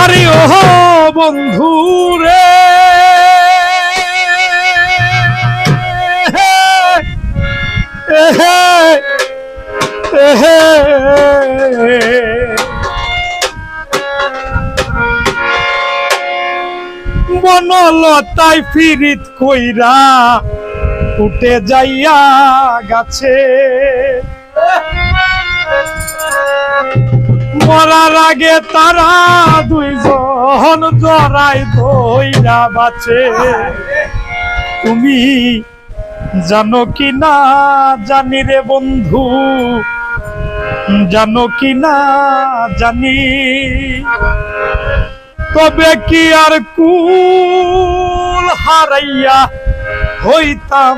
আরে ও বন্ধু রে, বনলতায় ফিরিত কইরা উঠে যাইয়া গাছে, মরার আগে তারা দুইজন জড়াই ধইরা বাঁচে। তুমি জানো কি না জানি রে বন্ধু, জানো কি না জানি, তবে কি আর কুল হারাইয়া হইতাম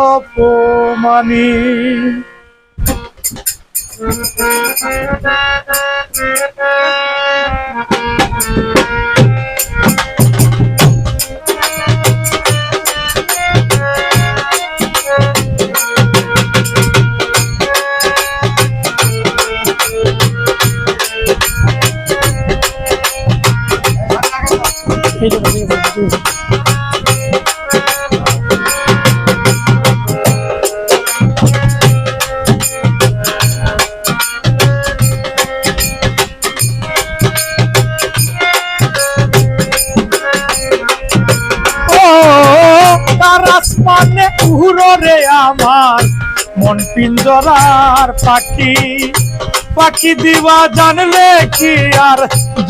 অপমানী। আসমানে উড়রে আমার মন পিঞ্জরার পাখি, পাখি দিবা জানলে কি আর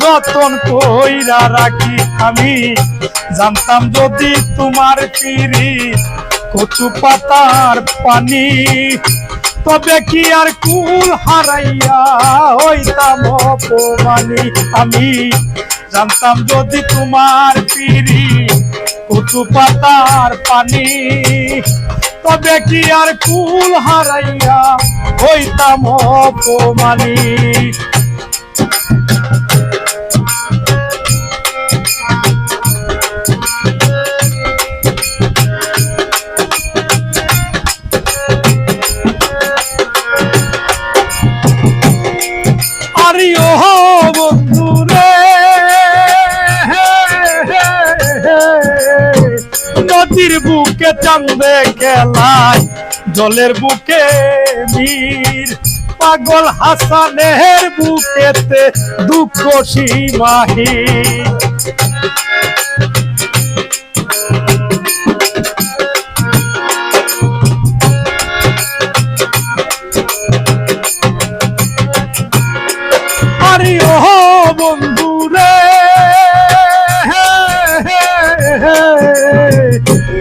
যতন কইরা রাখি। আমি জানতাম যদি তোমার পিরি কচু পাতার পানি, তবে কি আর কুল হারাইয়া হইতাম অপমানী। আমি জানতাম যদি তোমার পিরি কচু পাতার পানি, তবে কি আর কুল হারাইয়া হইতাম অপমানী। আরে ও বন্ধু রে, নদীর বুকে চাঁদে খেলায় জলের বুকে মীর, পাগল হাসানের বুকেতে দুঃখ সীমাহীন। আরে ও বন্ধু রে,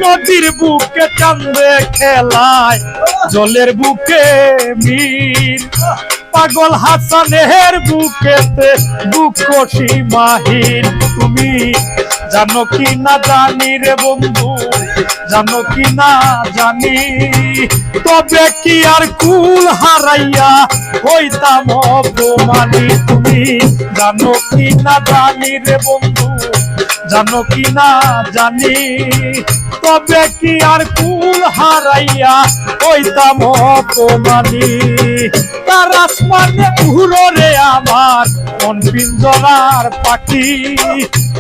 নদীর বুকে চাঁদে খেলায় জলের বুকে মীর, পাগল হাসানের বুকেতে দুঃখ সীমাহীন। তুমি জানো কি না জানি রে বন্ধু, জানো কি না জানি, তবে কি আর কুল হারাইয়া হইতাম অপমানী। তুমি জানো কি না জানি রে বন্ধু, জানো কি না জানি, তবে কি আর কুল হারাইয়া হইতাম অপমানী। তার আসমানে উড়রে আমার মন পিঞ্জরার পাখি,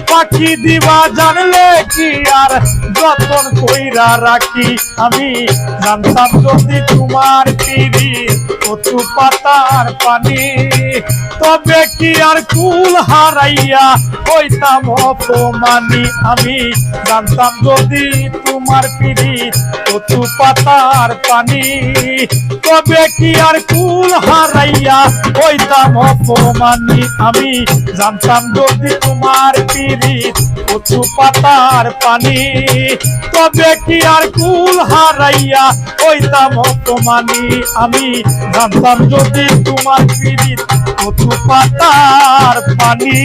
পাখি দিবা জানলে কি আর যতন কইরা রাখি। আমি জানতাম যদি তোমার পিরি কচু পাতার পানি, তবে কি আর কুল হারাইয়া হইতাম অপমানী। আমি জানতাম যদি তোমার পিরি কচু পাতার পানি, তবে কি আর কুল হারাইয়া হইতাম অপমানী। আমি জানতাম যদি তোমার পিরি কচু পাতার পানি, তবে কি আর কুল হারাইয়া হইতাম অপমানী। আমি জানতাম যদি তোমার পিরি কচু পাতার পানি,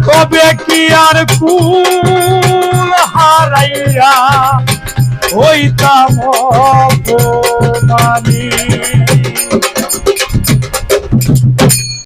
তবে কি আর কুল হারাইয়া হইতাম অপমানী।